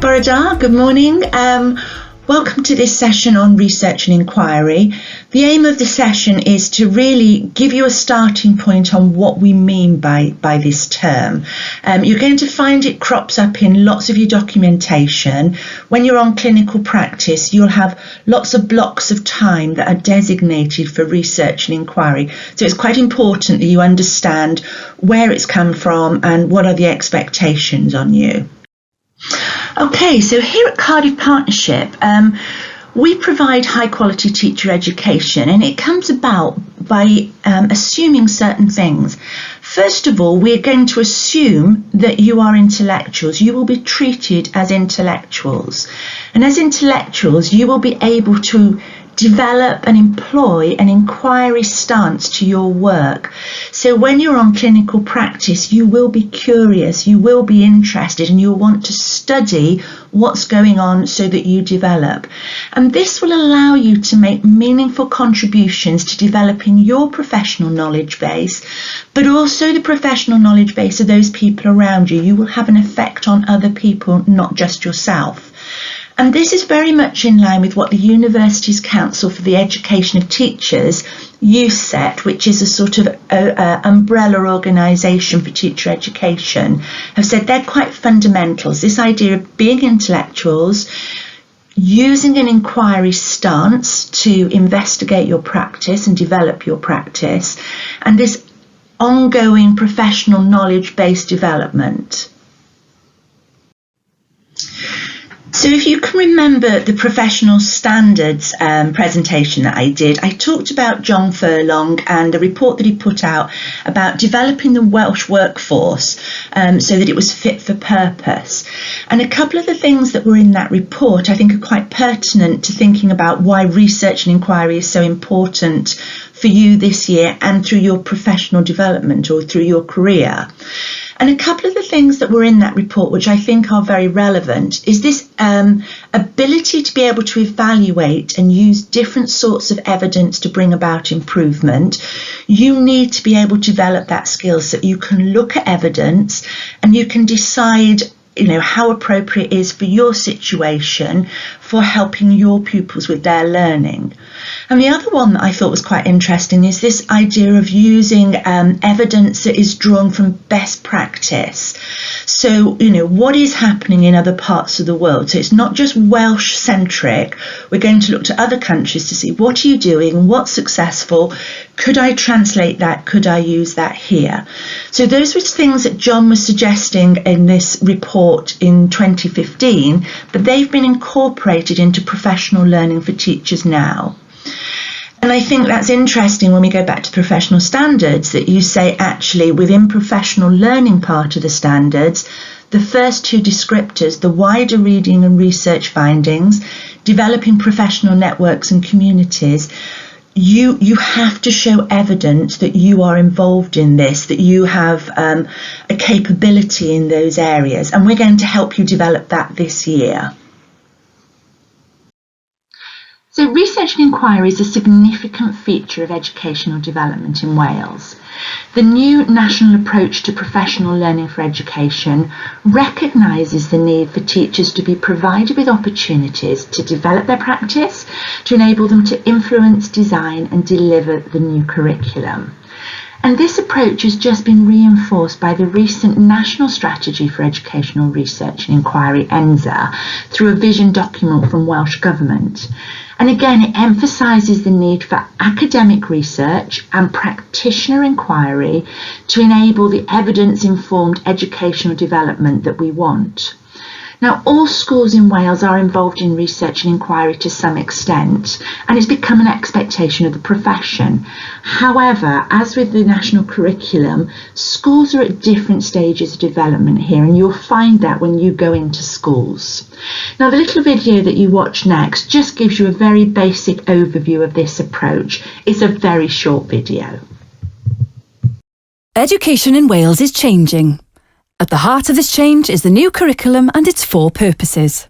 Borodar, good morning. Welcome to this session on research and inquiry. The aim of the session is to really give you a starting point on what we mean by this term. You're going to find it crops up in lots of your documentation. When you're on clinical practice, you'll have lots of blocks of time that are designated for research and inquiry. So it's quite important that you understand where it's come from and what are the expectations on you. Okay, so here at Cardiff Partnership, we provide high quality teacher education, and it comes about by assuming certain things. First of all, we're going to assume that you are intellectuals. You will be treated as intellectuals. And as intellectuals, you will be able to develop and employ an inquiry stance to your work. So when you're on clinical practice, you will be curious, you will be interested, and you'll want to study what's going on so that you develop. And this will allow you to make meaningful contributions to developing your professional knowledge base, but also the professional knowledge base of those people around you. You will have an effect on other people, not just yourself. And this is very much in line with what the Universities Council for the Education of Teachers, USET, which is a sort of umbrella organisation for teacher education, have said they're quite fundamentals. This idea of being intellectuals, using an inquiry stance to investigate your practice and develop your practice, and this ongoing professional knowledge-based development. So if you can remember the professional standards presentation that I did, I talked about John Furlong and the report that he put out about developing the Welsh workforce so that it was fit for purpose. And a couple of the things that were in that report I think are quite pertinent to thinking about why research and inquiry is so important for you this year and through your professional development or through your career. And a couple of the things that were in that report, which I think are very relevant, is this ability to be able to evaluate and use different sorts of evidence to bring about improvement. You need to be able to develop that skill so that you can look at evidence and you can decide how appropriate it is for your situation for helping your pupils with their learning. And the other one that I thought was quite interesting is this idea of using evidence that is drawn from best practice. So, what is happening in other parts of the world? So it's not just Welsh centric. We're going to look to other countries to see what are you doing, what's successful, could I translate that, could I use that here? So those were things that John was suggesting in this report in 2015, but they've been incorporated into professional learning for teachers now. And I think that's interesting when we go back to professional standards, that you say actually within professional learning part of the standards, the first two descriptors, the wider reading and research findings, developing professional networks and communities, you have to show evidence that you are involved in this, that you have a capability in those areas. And we're going to help you develop that this year. So research and inquiry is a significant feature of educational development in Wales. The new national approach to professional learning for education recognises the need for teachers to be provided with opportunities to develop their practice, to enable them to influence, design and deliver the new curriculum. And this approach has just been reinforced by the recent National Strategy for Educational Research and Inquiry, NSER, through a vision document from Welsh Government. And again, it emphasises the need for academic research and practitioner inquiry to enable the evidence-informed educational development that we want. Now, all schools in Wales are involved in research and inquiry to some extent, and it's become an expectation of the profession. However, as with the national curriculum, schools are at different stages of development here, and you'll find that when you go into schools. Now, the little video that you watch next just gives you a very basic overview of this approach. It's a very short video. Education in Wales is changing. At the heart of this change is the new curriculum and its 4 purposes.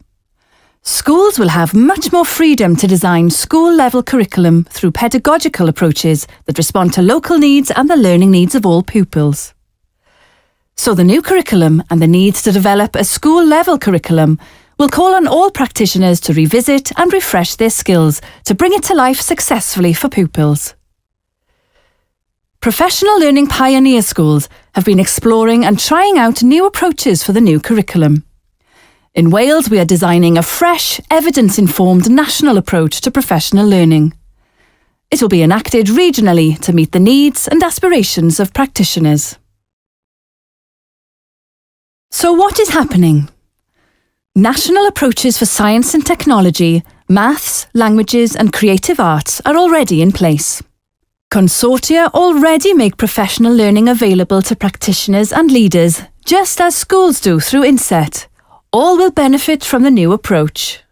Schools will have much more freedom to design school-level curriculum through pedagogical approaches that respond to local needs and the learning needs of all pupils. So the new curriculum and the need to develop a school-level curriculum we'll call on all practitioners to revisit and refresh their skills to bring it to life successfully for pupils. Professional learning pioneer schools have been exploring and trying out new approaches for the new curriculum. In Wales, we are designing a fresh, evidence-informed national approach to professional learning. It will be enacted regionally to meet the needs and aspirations of practitioners. So what is happening? National approaches for science and technology, maths, languages and creative arts are already in place. Consortia already make professional learning available to practitioners and leaders, just as schools do through INSET. All will benefit from the new approach.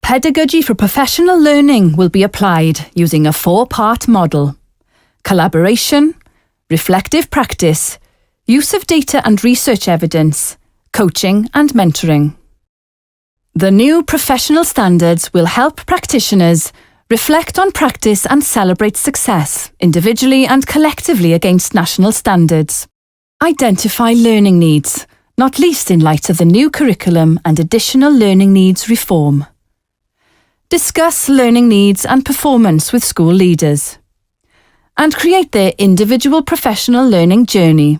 Pedagogy for professional learning will be applied using a 4-part model: collaboration, reflective practice, use of data and research evidence, coaching and mentoring. The new professional standards will help practitioners reflect on practice and celebrate success, individually and collectively against national standards. Identify learning needs, not least in light of the new curriculum and additional learning needs reform. Discuss learning needs and performance with school leaders. And create their individual professional learning journey.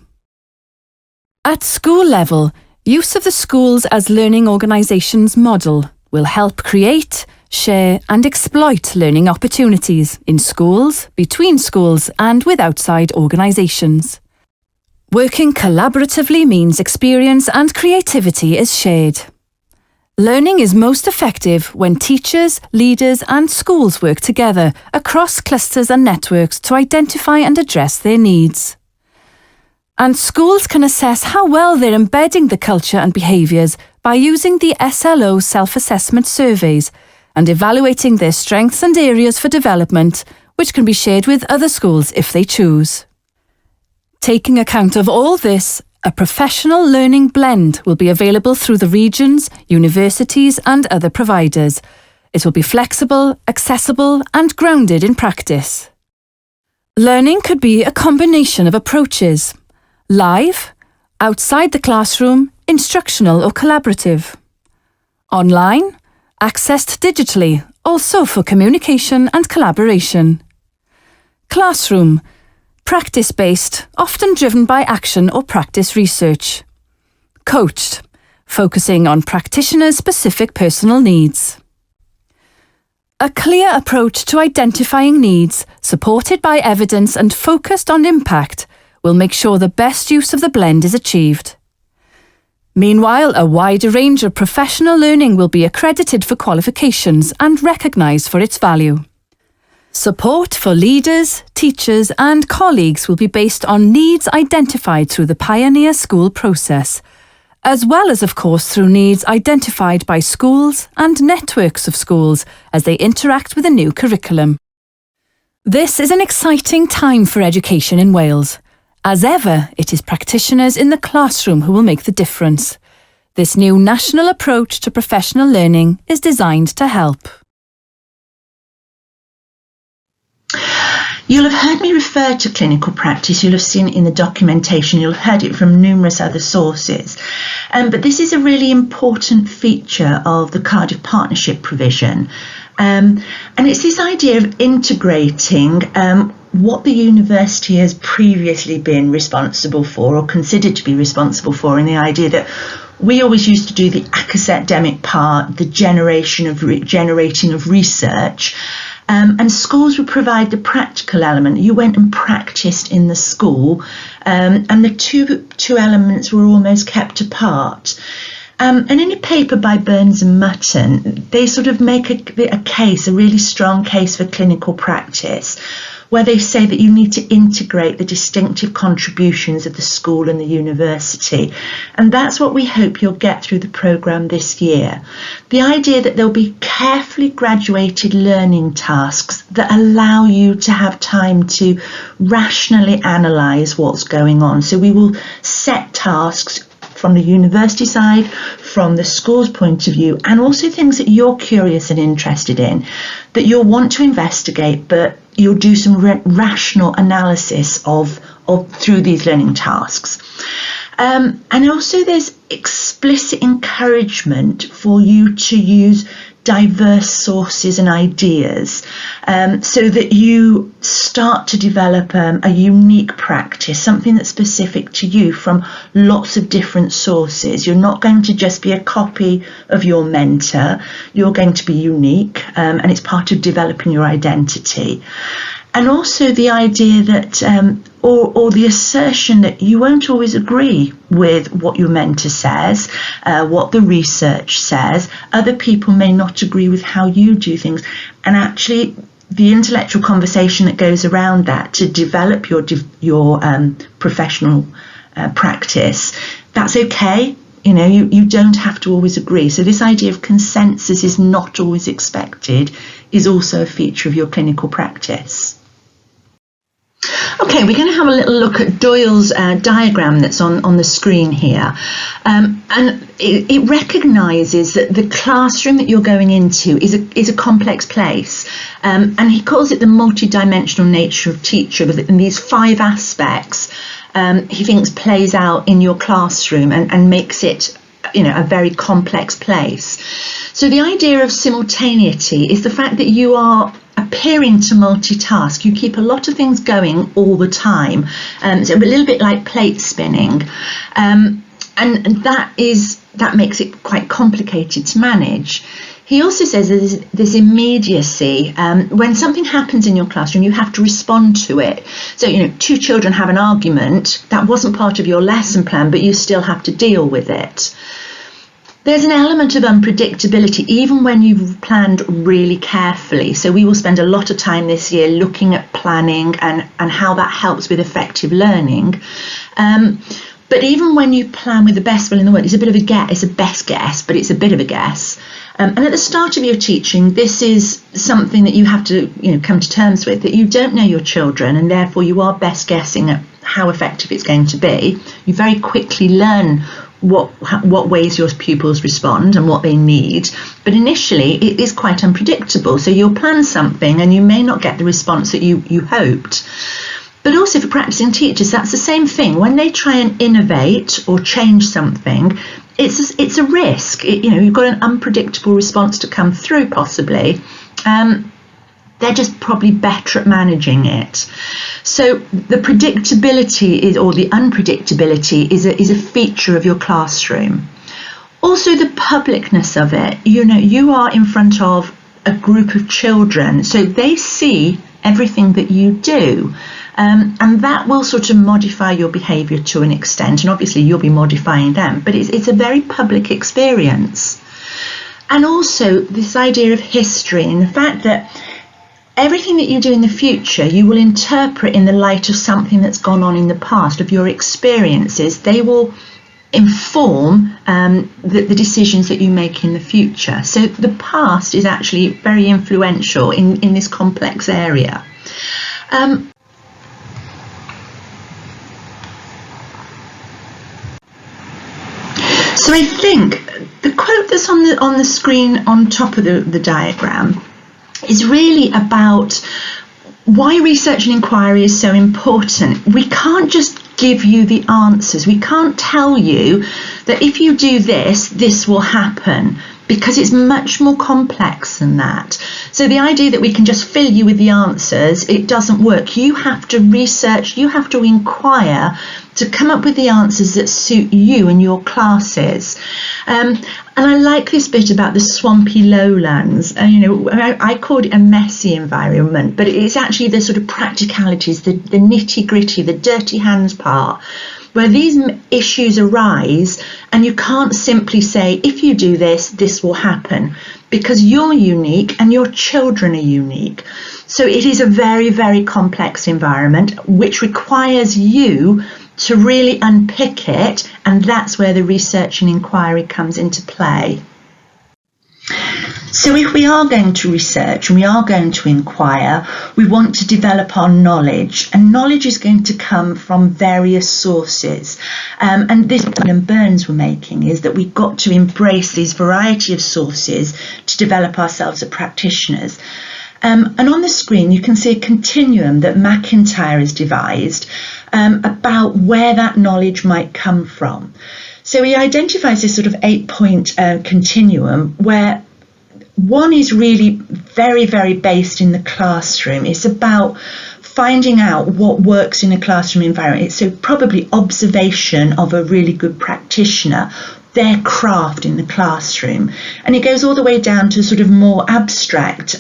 At school level, use of the schools as learning organisations model will help create, share and exploit learning opportunities in schools, between schools and with outside organisations. Working collaboratively means experience and creativity is shared. Learning is most effective when teachers, leaders and schools work together across clusters and networks to identify and address their needs. And schools can assess how well they're embedding the culture and behaviours by using the SLO self-assessment surveys and evaluating their strengths and areas for development, which can be shared with other schools if they choose. Taking account of all this, a professional learning blend will be available through the regions, universities and other providers. It will be flexible, accessible and grounded in practice. Learning could be a combination of approaches: live, outside the classroom, instructional or collaborative. Online, accessed digitally, also for communication and collaboration. Classroom, practice-based, often driven by action or practice research. Coached, focusing on practitioners' specific personal needs. A clear approach to identifying needs, supported by evidence and focused on impact, will make sure the best use of the blend is achieved. Meanwhile, a wider range of professional learning will be accredited for qualifications and recognised for its value. Support for leaders, teachers and colleagues will be based on needs identified through the Pioneer School process, as well as, of course, through needs identified by schools and networks of schools as they interact with the new curriculum. This is an exciting time for education in Wales. As ever, it is practitioners in the classroom who will make the difference. This new national approach to professional learning is designed to help. You'll have heard me refer to clinical practice, you'll have seen it in the documentation, you'll have heard it from numerous other sources. But this is a really important feature of the Cardiff Partnership provision. And it's this idea of integrating what the university has previously been responsible for or considered to be responsible for, and the idea that we always used to do the academic part, the generating of research, and schools would provide the practical element. You went and practiced in the school, and the two elements were almost kept apart. And in a paper by Burns and Mutton, they sort of make a case, a really strong case for clinical practice, where they say that you need to integrate the distinctive contributions of the school and the university. And that's what we hope you'll get through the programme this year. The idea that there'll be carefully graduated learning tasks that allow you to have time to rationally analyse what's going on. So we will set tasks from the university side, from the school's point of view, and also things that you're curious and interested in, that you'll want to investigate, but you'll do some rational analysis of through these learning tasks. And also there's explicit encouragement for you to use diverse sources and ideas, so that you start to develop a unique practice, something that's specific to you from lots of different sources. You're not going to just be a copy of your mentor, you're going to be unique, and it's part of developing your identity. And also the idea that, or the assertion that you won't always agree with what your mentor says, what the research says. Other people may not agree with how you do things. And actually, the intellectual conversation that goes around that to develop your professional practice, that's okay. You know, you don't have to always agree. So this idea of consensus is not always expected is also a feature of your clinical practice. Okay, we're going to have a little look at Doyle's diagram that's on the screen here. And it recognises that the classroom that you're going into is a complex place. And he calls it the multidimensional nature of teacher, and these 5 aspects he thinks plays out in your classroom and makes it, you know, a very complex place. So the idea of simultaneity is the fact that you are appearing to multitask. You keep a lot of things going all the time. So a little bit like plate spinning. And that makes it quite complicated to manage. He also says there's this immediacy. When something happens in your classroom, you have to respond to it. So, you know, 2 children have an argument. That wasn't part of your lesson plan, but you still have to deal with it. There's an element of unpredictability, even when you've planned really carefully. So we will spend a lot of time this year looking at planning and how that helps with effective learning. But even when you plan with the best will in the world, it's a bit of a guess. It's a best guess, but it's a bit of a guess. And at the start of your teaching, this is something that you have to, you know, come to terms with, that you don't know your children, and therefore you are best guessing at how effective it's going to be. You very quickly learn what ways your pupils respond and what they need, but initially it is quite unpredictable. So you'll plan something and you may not get the response that you hoped. But also for practicing teachers, that's the same thing. When they try and innovate or change something, it's a risk. You've got an unpredictable response to come through possibly. They're just probably better at managing it. So the predictability or the unpredictability is a feature of your classroom. Also the publicness of it. You are in front of a group of children, so they see everything that you do. And that will sort of modify your behaviour to an extent, and obviously you'll be modifying them, but it's a very public experience. And also this idea of history and the fact that everything that you do in the future, you will interpret in the light of something that's gone on in the past, of your experiences. They will inform the decisions that you make in the future. So the past is actually very influential in this complex area. So I think the quote that's on the screen on top of the diagram is really about why research and inquiry is so important. We can't just give you the answers. We can't tell you that if you do this, this will happen, because it's much more complex than that. So the idea that we can just fill you with the answers, it doesn't work. You have to research, you have to inquire to come up with the answers that suit you and your classes. And I like this bit about the swampy lowlands. I called it a messy environment, but it's actually the sort of practicalities, the nitty gritty, the dirty hands part, where these issues arise, and you can't simply say, if you do this, this will happen, because you're unique and your children are unique. So it is a very, very complex environment, which requires you to really unpick it, and that's where the research and inquiry comes into play. So if we are going to research and we are going to inquire, we want to develop our knowledge, and knowledge is going to come from various sources. And this point Burns were making is that we've got to embrace these variety of sources to develop ourselves as practitioners. And on the screen, you can see a continuum that McIntyre has devised about where that knowledge might come from. So he identifies this sort of 8-point continuum where one is really very, very based in the classroom. It's about finding out what works in a classroom environment. It's so probably observation of a really good practitioner, their craft in the classroom. And it goes all the way down to sort of more abstract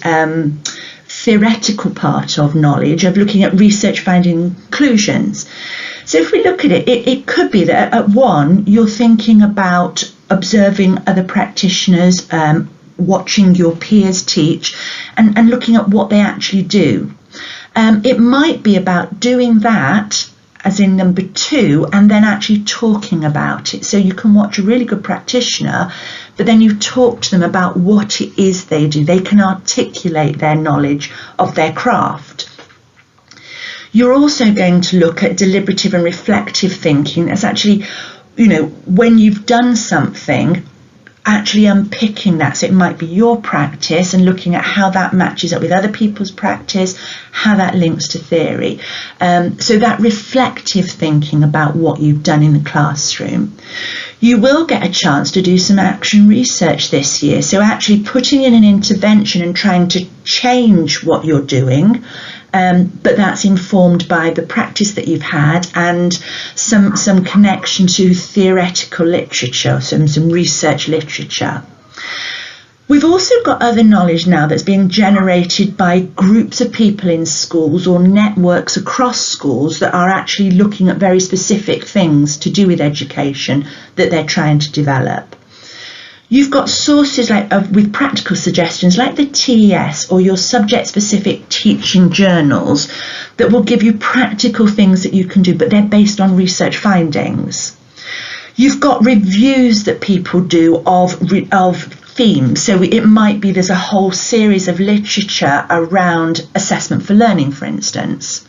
theoretical part of knowledge, of looking at research finding conclusions. So if we look at it, it could be that at one, you're thinking about observing other practitioners, watching your peers teach, and looking at what they actually do. It might be about doing that, as in number 2, and then actually talking about it. So you can watch a really good practitioner, but then you talk to them about what it is they do. They can articulate their knowledge of their craft. You're also going to look at deliberative and reflective thinking. That's actually, when you've done something, actually unpicking that. So it might be your practice and looking at how that matches up with other people's practice, how that links to theory. So that reflective thinking about what you've done in the classroom. You will get a chance to do some action research this year. So actually putting in an intervention and trying to change what you're doing. But that's informed by the practice that you've had and some connection to theoretical literature, some research literature. We've also got other knowledge now that's being generated by groups of people in schools or networks across schools that are actually looking at very specific things to do with education that they're trying to develop. You've got sources with practical suggestions like the TES or your subject-specific teaching journals that will give you practical things that you can do, but they're based on research findings. You've got reviews that people do of themes. So it might be there's a whole series of literature around assessment for learning, for instance.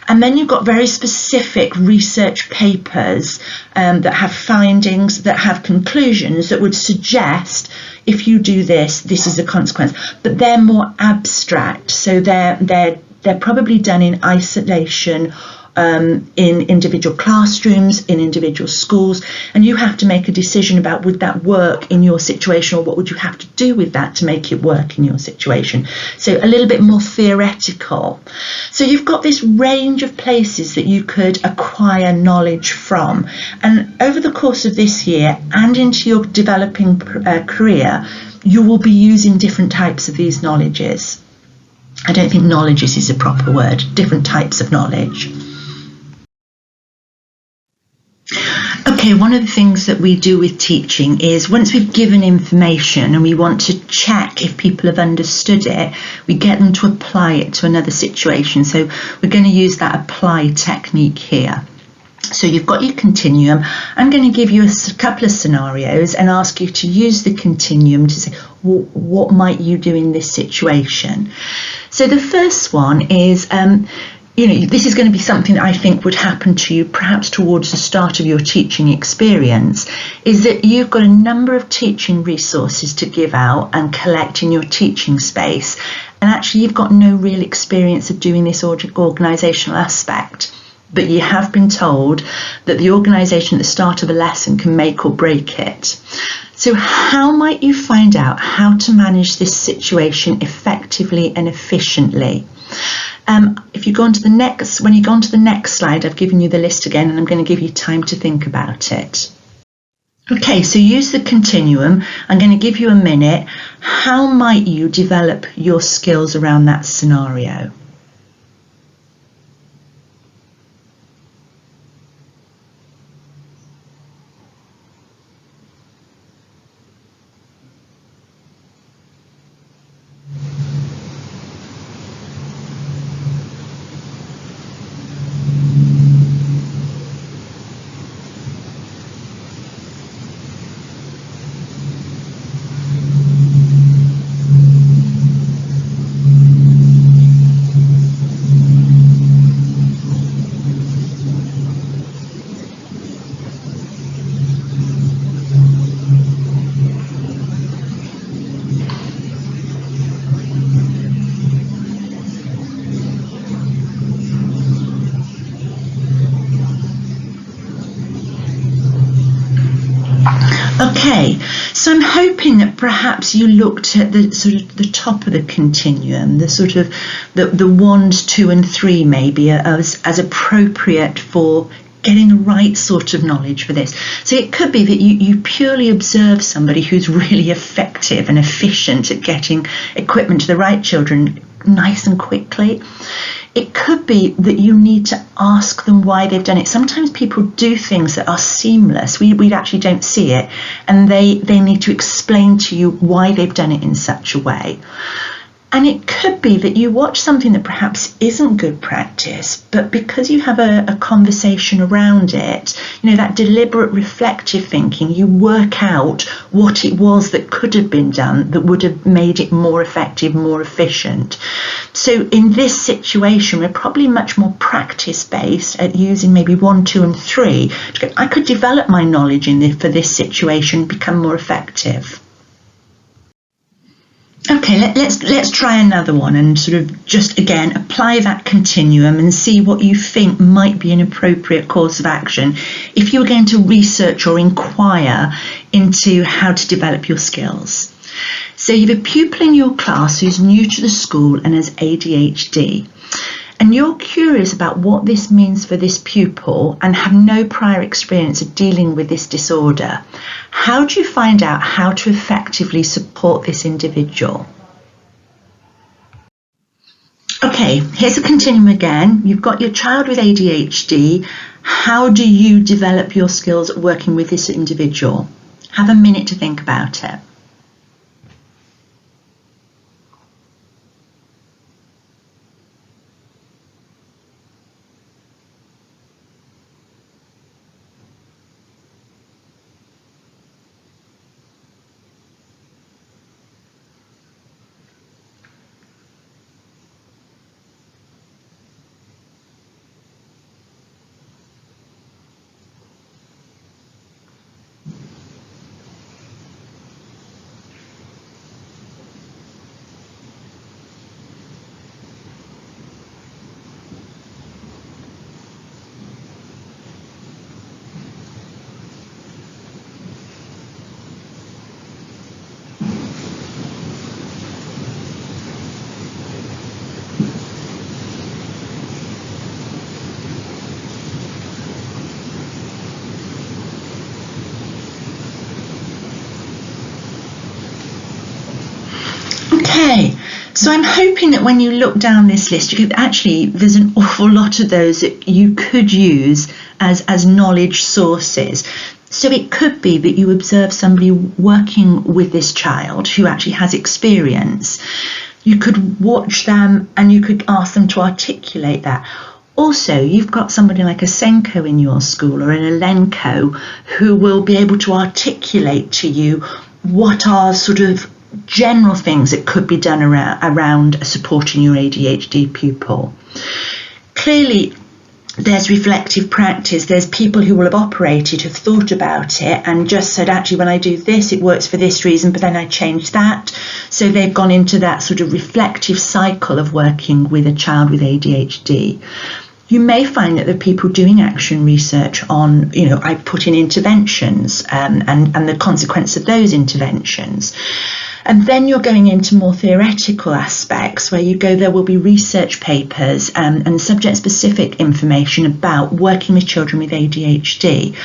And then you've got very specific research papers that have findings, that have conclusions that would suggest if you do this, this is a consequence. But they're more abstract, so they're probably done in isolation, in individual classrooms, in individual schools, and you have to make a decision about would that work in your situation, or what would you have to do with that to make it work in your situation. So a little bit more theoretical. So you've got this range of places that you could acquire knowledge from, and over the course of this year and into your developing career, you will be using different types of these knowledges. I don't think knowledges is a proper word, different types of knowledge. Okay, one of the things that we do with teaching is once we've given information and we want to check if people have understood it, we get them to apply it to another situation. So we're going to use that apply technique here. So you've got your continuum. I'm going to give you a couple of scenarios and ask you to use the continuum to say, well, what might you do in this situation? So the first one is, this is going to be something that I think would happen to you perhaps towards the start of your teaching experience, is that you've got a number of teaching resources to give out and collect in your teaching space, and actually you've got no real experience of doing this organisational aspect, but you have been told that the organisation at the start of a lesson can make or break it. So how might you find out how to manage this situation effectively and efficiently? If you go on to the next, when you go on to the next slide, I've given you the list again, and I'm going to give you time to think about it. Okay, so use the continuum. I'm going to give you a minute. How might you develop your skills around that scenario? So I'm hoping that perhaps you looked at the sort of the top of the continuum, the sort of the 1, 2 and 3 maybe as appropriate for getting the right sort of knowledge for this. So it could be that you purely observe somebody who's really effective and efficient at getting equipment to the right children nice and quickly. It could be that you need to ask them why they've done it. Sometimes people do things that are seamless. We actually don't see it, and they need to explain to you why they've done it in such a way. And it could be that you watch something that perhaps isn't good practice, but because you have a conversation around it, that deliberate reflective thinking, you work out what it was that could have been done that would have made it more effective, more efficient. So in this situation, we're probably much more practice-based at using maybe 1, 2 and 3. I could develop my knowledge for this situation, become more effective. Okay, let's try another one and sort of just again apply that continuum and see what you think might be an appropriate course of action if you were going to research or inquire into how to develop your skills. So you have a pupil in your class who's new to the school and has ADHD. And you're curious about what this means for this pupil and have no prior experience of dealing with this disorder. How do you find out how to effectively support this individual? Okay, here's a continuum again. You've got your child with ADHD. How do you develop your skills at working with this individual? Have a minute to think about it. Okay, so I'm hoping that when you look down this list, there's an awful lot of those that you could use as knowledge sources. So it could be that you observe somebody working with this child who actually has experience. You could watch them and you could ask them to articulate that. Also, you've got somebody like a Senko in your school or an Elenko who will be able to articulate to you what are sort of general things that could be done around supporting your ADHD pupil. Clearly, there's reflective practice. There's people who will have operated, have thought about it and just said, actually, when I do this, it works for this reason, but then I change that. So they've gone into that sort of reflective cycle of working with a child with ADHD. You may find that there are people doing action research on, I put in interventions and the consequence of those interventions. And then you're going into more theoretical aspects where you go, there will be research papers and subject-specific information about working with children with ADHD.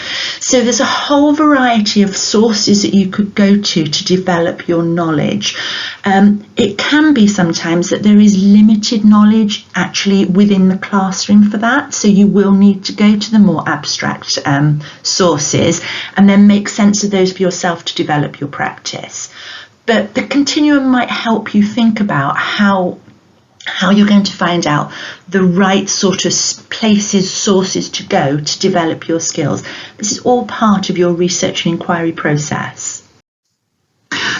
So there's a whole variety of sources that you could go to develop your knowledge. It can be sometimes that there is limited knowledge actually within the classroom for that. So you will need to go to the more abstract sources and then make sense of those for yourself to develop your practice. But the continuum might help you think about how you're going to find out the right sort of places, sources to go to develop your skills. This is all part of your research and inquiry process.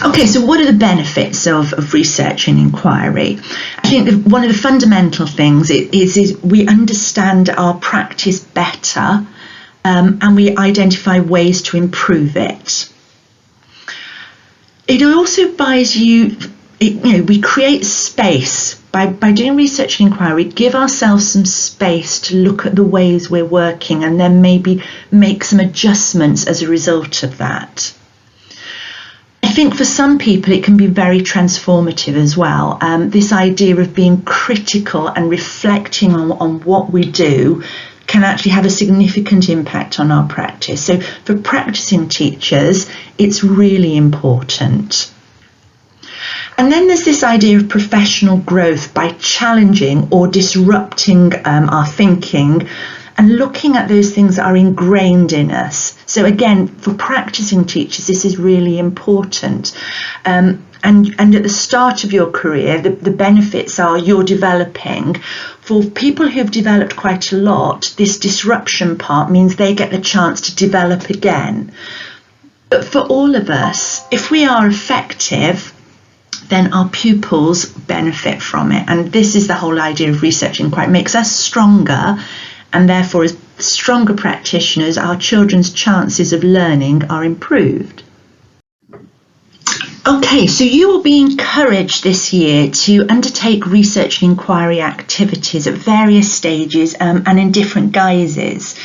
Okay, so what are the benefits of research and inquiry? I think one of the fundamental things is we understand our practice better and we identify ways to improve it. It also buys you, we create space. By doing research and inquiry, give ourselves some space to look at the ways we're working and then maybe make some adjustments as a result of that. think for some people it can be very transformative as well. This idea of being critical and reflecting on what we do can actually have a significant impact on our practice. So for practicing teachers, it's really important. And then there's this idea of professional growth by challenging or disrupting our thinking and looking at those things that are ingrained in us. So again, for practicing teachers, this is really important. And at the start of your career, the benefits are you're developing. For people who've developed quite a lot, this disruption part means they get the chance to develop again. But for all of us, if we are effective, then our pupils benefit from it. And this is the whole idea of research inquiry. It makes us stronger, and therefore as stronger practitioners, our children's chances of learning are improved. Okay, so you will be encouraged this year to undertake research and inquiry activities at various stages and in different guises.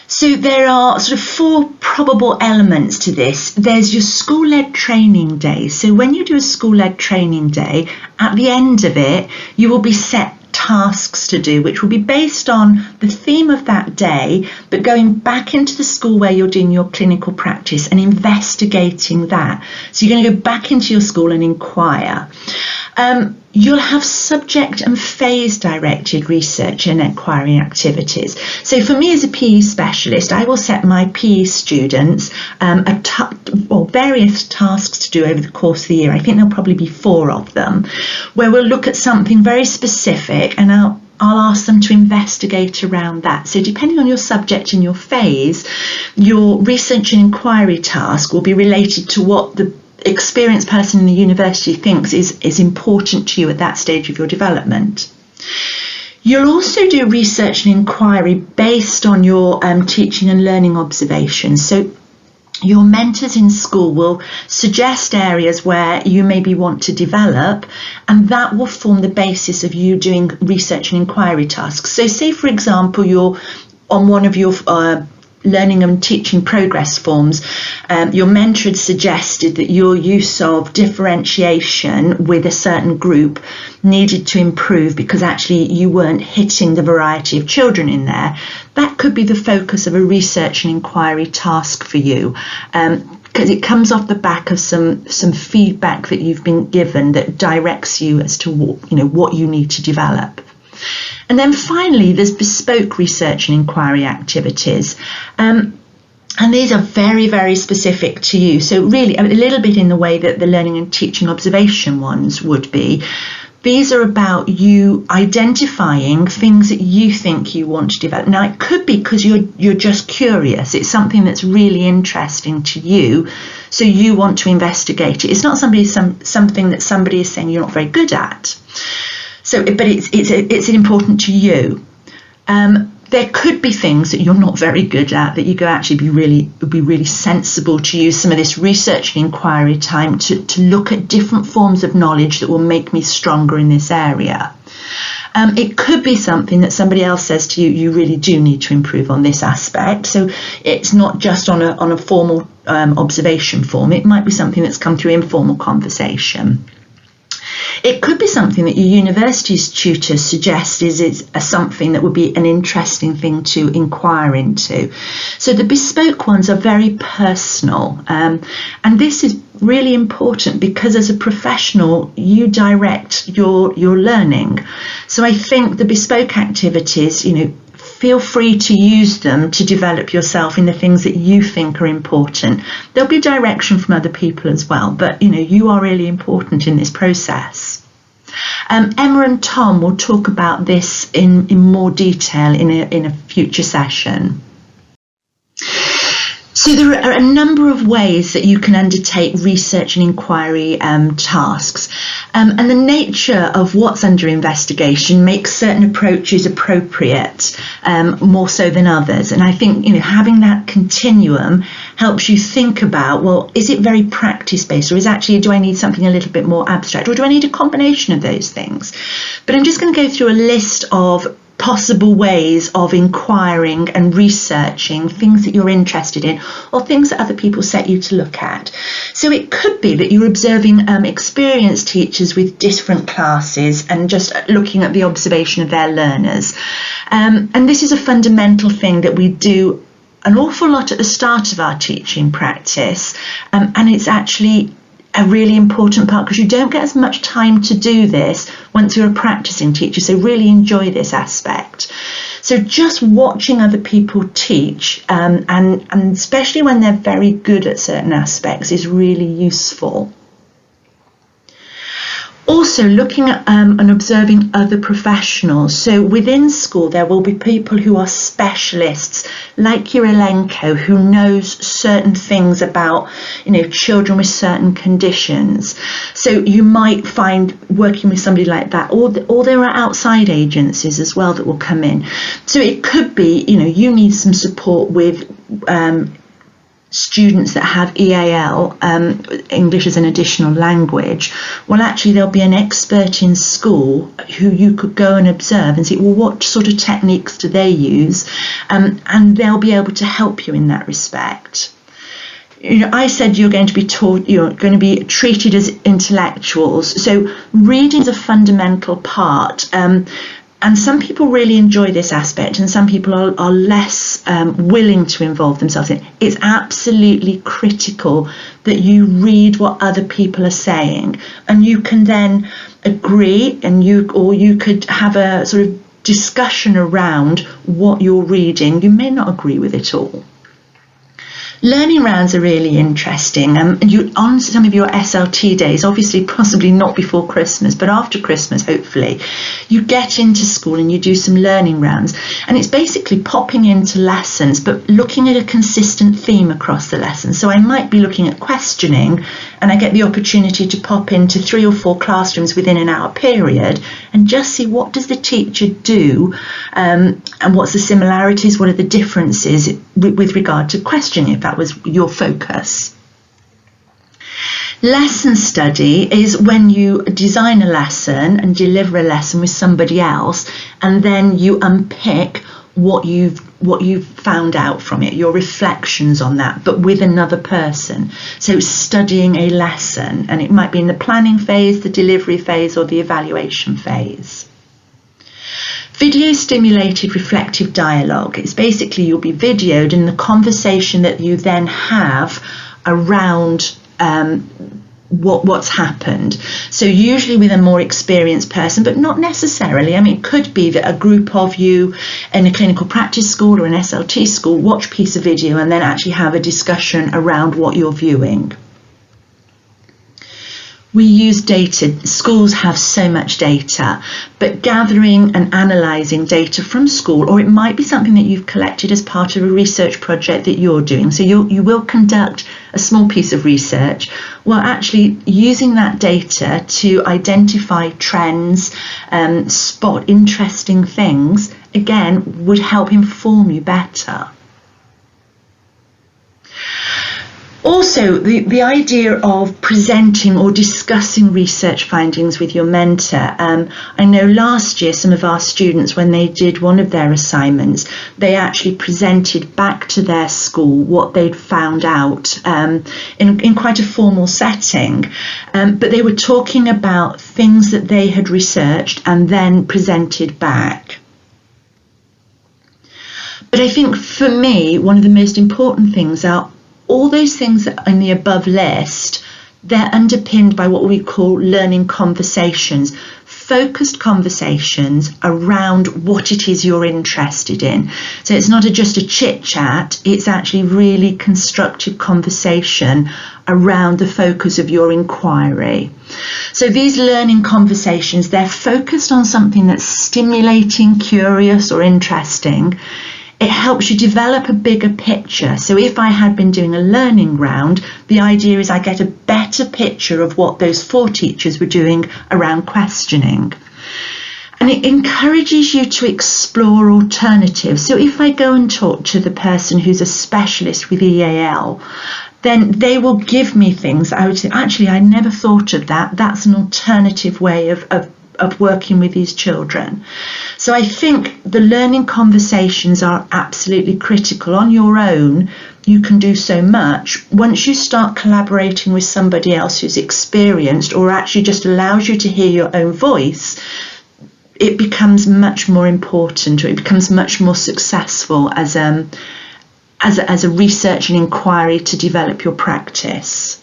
So there are sort of 4 probable elements to this. There's your school-led training day. So when you do a school-led training day, at the end of it, you will be set tasks to do, which will be based on the theme of that day, but going back into the school where you're doing your clinical practice and investigating that. So you're going to go back into your school and inquire. You'll have subject and phase directed research and inquiry activities. So for me as a PE specialist, I will set my PE students various tasks to do over the course of the year. I think there'll probably be 4 of them, where we'll look at something very specific and I'll ask them to investigate around that. So depending on your subject and your phase, your research and inquiry task will be related to what the experienced person in the university thinks is important to you at that stage of your development. You'll also do research and inquiry based on your teaching and learning observations. So your mentors in school will suggest areas where you maybe want to develop, and that will form the basis of you doing research and inquiry tasks. So say, for example, you're on one of your learning and teaching progress forms, your mentor had suggested that your use of differentiation with a certain group needed to improve because actually you weren't hitting the variety of children in there. That could be the focus of a research and inquiry task for you, because it comes off the back of some feedback that you've been given that directs you as to what you need to develop. And then finally, there's bespoke research and inquiry activities. And these are very, very specific to you. So really, a little bit in the way that the learning and teaching observation ones would be. These are about you identifying things that you think you want to develop. Now, it could be because you're just curious. It's something that's really interesting to you, so you want to investigate it. It's not something that somebody is saying you're not very good at. So, but it's important to you. There could be things that you're not very good at that you could actually would be really sensible to use some of this research and inquiry time to look at different forms of knowledge that will make me stronger in this area. It could be something that somebody else says to you, you really do need to improve on this aspect. So it's not just on a formal observation form. It might be something that's come through informal conversation. It could be something that your university's tutor suggests is something that would be an interesting thing to inquire into. So the bespoke ones are very personal, and this is really important because as a professional you direct your learning. So I think the bespoke activities, feel free to use them to develop yourself in the things that you think are important. There'll be direction from other people as well, but you are really important in this process. Emma and Tom will talk about this in more detail in a future session. So there are a number of ways that you can undertake research and inquiry tasks, and the nature of what's under investigation makes certain approaches appropriate more so than others. And I think having that continuum helps you think about, well, is it very practice-based, or do I need something a little bit more abstract, or do I need a combination of those things? But I'm just going to go through a list of possible ways of inquiring and researching things that you're interested in or things that other people set you to look at. So it could be that you're observing experienced teachers with different classes and just looking at the observation of their learners. And this is a fundamental thing that we do an awful lot at the start of our teaching practice, and it's actually a really important part because you don't get as much time to do this once you're a practicing teacher, so really enjoy this aspect. So just watching other people teach, and especially when they're very good at certain aspects, is really useful. Also looking at and observing other professionals. So within school there will be people who are specialists, like your Elenco, who knows certain things about, children with certain conditions. So you might find working with somebody like that, or there are outside agencies as well that will come in. So it could be, you need some support with students that have EAL, English as an additional language. Well, actually there'll be an expert in school who you could go and observe and see, well, what sort of techniques do they use, and they'll be able to help you in that respect. I said you're going to be taught, you're going to be treated as intellectuals, so reading is a fundamental part. And some people really enjoy this aspect and some people are less willing to involve themselves in it. It's absolutely critical that you read what other people are saying, and you can then agree, and you could have a sort of discussion around what you're reading. You may not agree with it all. Learning rounds are really interesting. You on some of your SLT days, obviously possibly not before Christmas, but after Christmas, hopefully, you get into school and you do some learning rounds. And it's basically popping into lessons, but looking at a consistent theme across the lesson. So I might be looking at questioning, and I get the opportunity to pop into 3 or 4 classrooms within an hour period and just see what does the teacher do, and what's the similarities, what are the differences with regard to questioning, if that was your focus. Lesson study is when you design a lesson and deliver a lesson with somebody else, and then you unpick what you've found out from it, your reflections on that, but with another person. So studying a lesson, and it might be in the planning phase, the delivery phase, or the evaluation phase. Video stimulated reflective dialogue. It's basically you'll be videoed in the conversation that you then have around what's happened. So usually with a more experienced person, but not necessarily. I mean, it could be that a group of you in a clinical practice school or an SLT school watch a piece of video and then actually have a discussion around what you're viewing. We use data. Schools have so much data, but gathering and analysing data from school, or it might be something that you've collected as part of a research project that you're doing. So you will conduct a small piece of research. Well, actually using that data to identify trends, spot interesting things, again, would help inform you better. Also, the idea of presenting or discussing research findings with your mentor. I know last year some of our students, when they did one of their assignments, they actually presented back to their school what they'd found out in quite a formal setting. But they were talking about things that they had researched and then presented back. But I think for me, one of the most important things are all those things that are in the above list. They're underpinned by what we call learning conversations, focused conversations around what it is you're interested in. So it's not just a chit chat, it's actually really constructive conversation around the focus of your inquiry. So these learning conversations, they're focused on something that's stimulating, curious, or interesting. It helps you develop a bigger picture. So if I had been doing a learning round, the idea is I get a better picture of what those 4 teachers were doing around questioning. And it encourages you to explore alternatives. So if I go and talk to the person who's a specialist with EAL, then they will give me things that I would say, actually, I never thought of that. That's an alternative way of of working with these children. So I think the learning conversations are absolutely critical. On your own, you can do so much. Once you start collaborating with somebody else who's experienced, or actually just allows you to hear your own voice, it becomes much more important, or it becomes much more successful as a research and inquiry to develop your practice.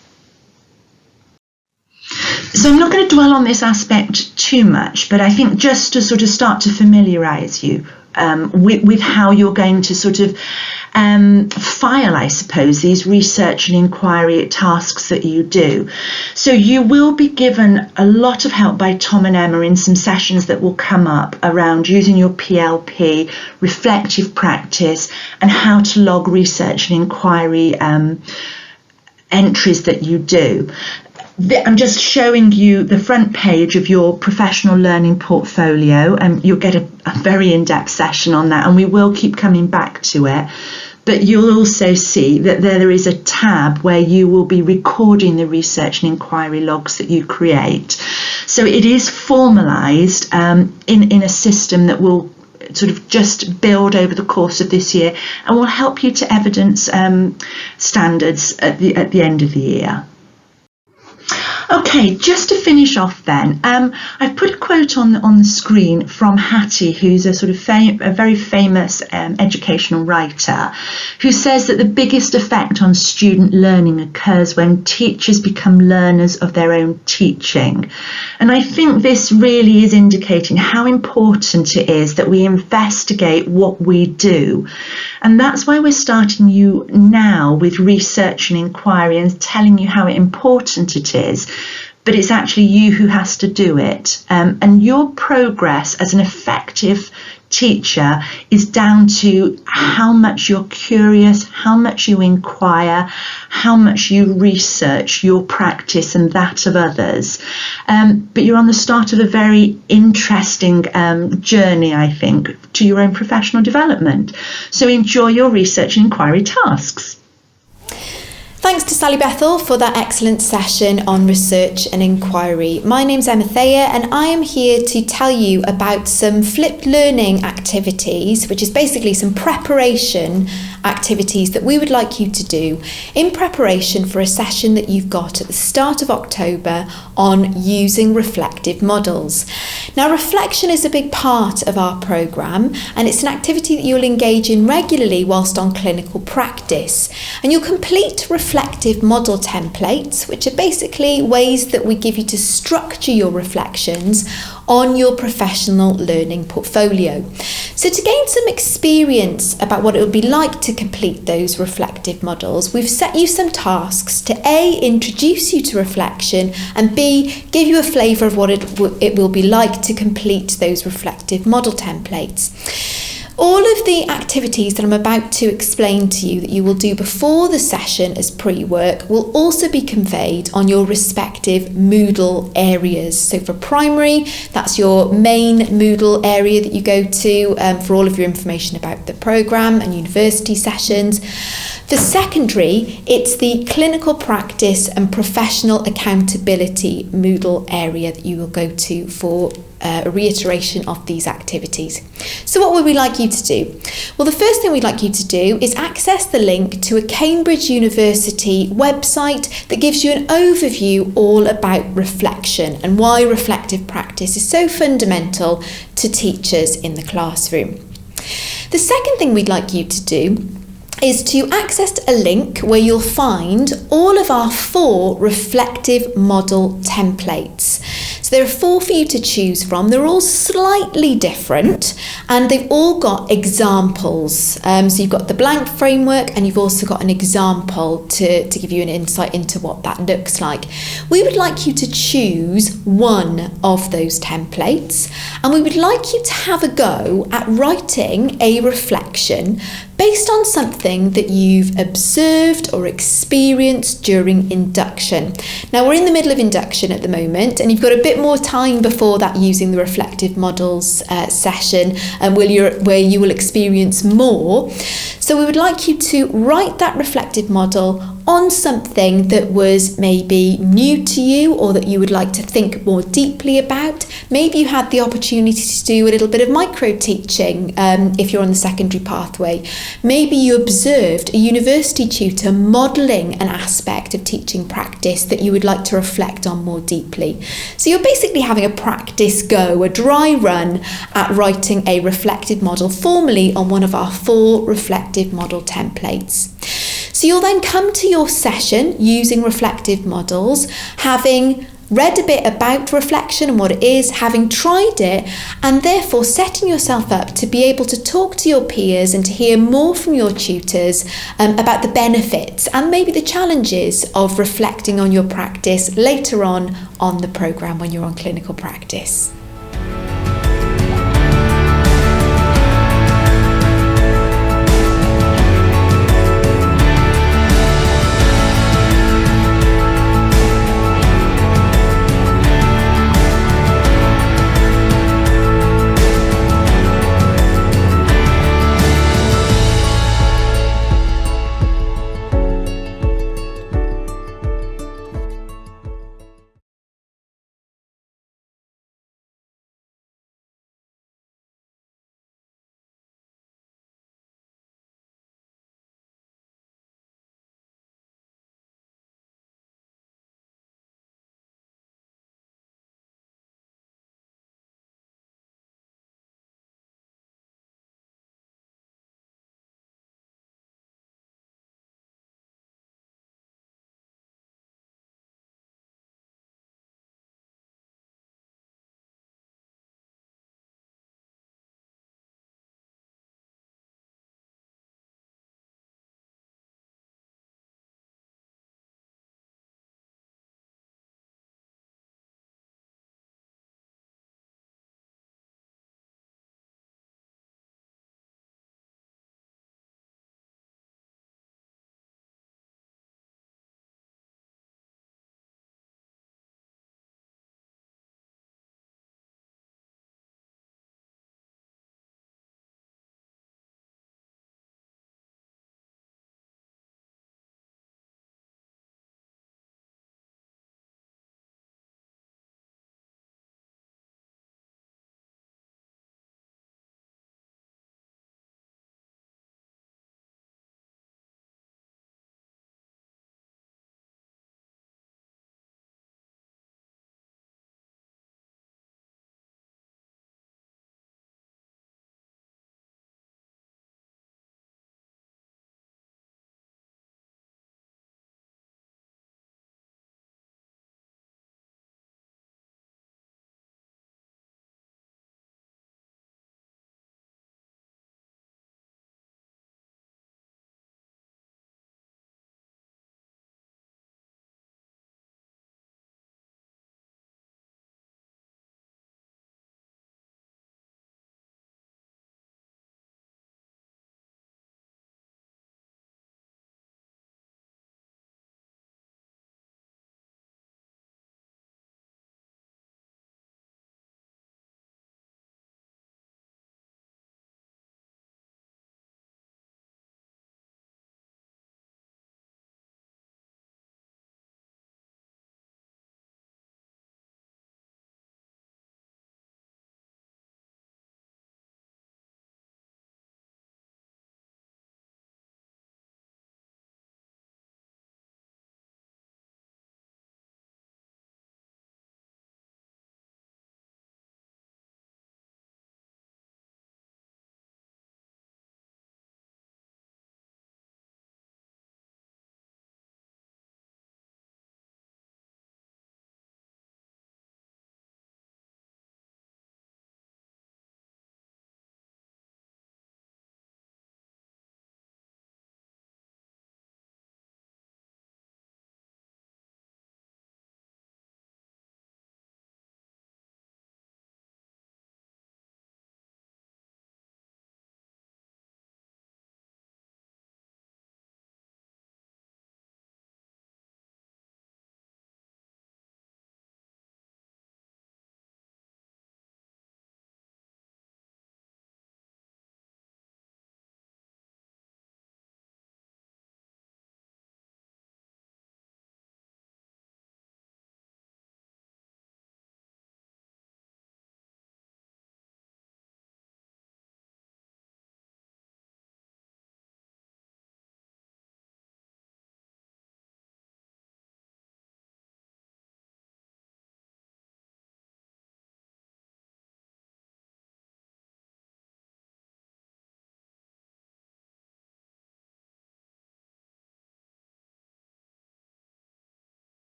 So I'm not going to dwell on this aspect too much, but I think just to sort of start to familiarise you with how you're going to sort of file, I suppose, these research and inquiry tasks that you do. So you will be given a lot of help by Tom and Emma in some sessions that will come up around using your PLP, reflective practice, and how to log research and inquiry entries that you do. I'm just showing you the front page of your professional learning portfolio, and you'll get a very in-depth session on that, and we will keep coming back to it. But you'll also see that there is a tab where you will be recording the research and inquiry logs that you create. So it is formalised in a system that will sort of just build over the course of this year, and will help you to evidence standards at the end of the year. Okay, just to finish off then, I've put a quote on the screen from Hattie, who's a sort of a very famous educational writer, who says that the biggest effect on student learning occurs when teachers become learners of their own teaching. And I think this really is indicating how important it is that we investigate what we do. And that's why we're starting you now with research and inquiry and telling you how important it is. But it's actually you who has to do it. And your progress as an effective teacher is down to how much you're curious, how much you inquire, how much you research your practice and that of others. But you're on the start of a very interesting journey, I think, to your own professional development. So enjoy your research and inquiry tasks. Thanks to Sally Bethel for that excellent session on research and inquiry. My name's Emma Thayer, and I am here to tell you about some flipped learning activities, which is basically some preparation activities that we would like you to do in preparation for a session that you've got at the start of October on using reflective models. Now, reflection is a big part of our programme, and it's an activity that you'll engage in regularly whilst on clinical practice. And you'll complete reflective model templates, which are basically ways that we give you to structure your reflections on your professional learning portfolio. So to gain some experience about what it would be like to complete those reflective models, we've set you some tasks to A, introduce you to reflection, and B, give you a flavour of what it will be like to complete those reflective model templates. All of the activities that I'm about to explain to you that you will do before the session as pre-work will also be conveyed on your respective Moodle areas. So for primary, that's your main Moodle area that you go to for all of your information about the programme and university sessions. For secondary, it's the clinical practice and professional accountability Moodle area that you will go to for a reiteration of these activities. So what would we like you to do? Well, the first thing we'd like you to do is access the link to a Cambridge University website that gives you an overview all about reflection and why reflective practice is so fundamental to teachers in the classroom. The second thing we'd like you to do is to access a link where you'll find all of our 4 reflective model templates. So there are 4 for you to choose from. They're all slightly different and they've all got examples. So you've got the blank framework and you've also got an example to give you an insight into what that looks like. We would like you to choose one of those templates, and we would like you to have a go at writing a reflection based on something that you've observed or experienced during induction. Now, we're in the middle of induction at the moment, and you've got a bit more time before that using the reflective models session, where you will experience more. So we would like you to write that reflective model on something that was maybe new to you, or that you would like to think more deeply about. Maybe you had the opportunity to do a little bit of micro teaching if you're on the secondary pathway. Maybe you observed a university tutor modelling an aspect of teaching practice that you would like to reflect on more deeply. So you're basically having a practice go, a dry run at writing a reflective model formally on one of our 4 reflective model templates. So you'll then come to your session using reflective models, having read a bit about reflection and what it is, having tried it, and therefore setting yourself up to be able to talk to your peers and to hear more from your tutors about the benefits and maybe the challenges of reflecting on your practice later on the programme when you're on clinical practice.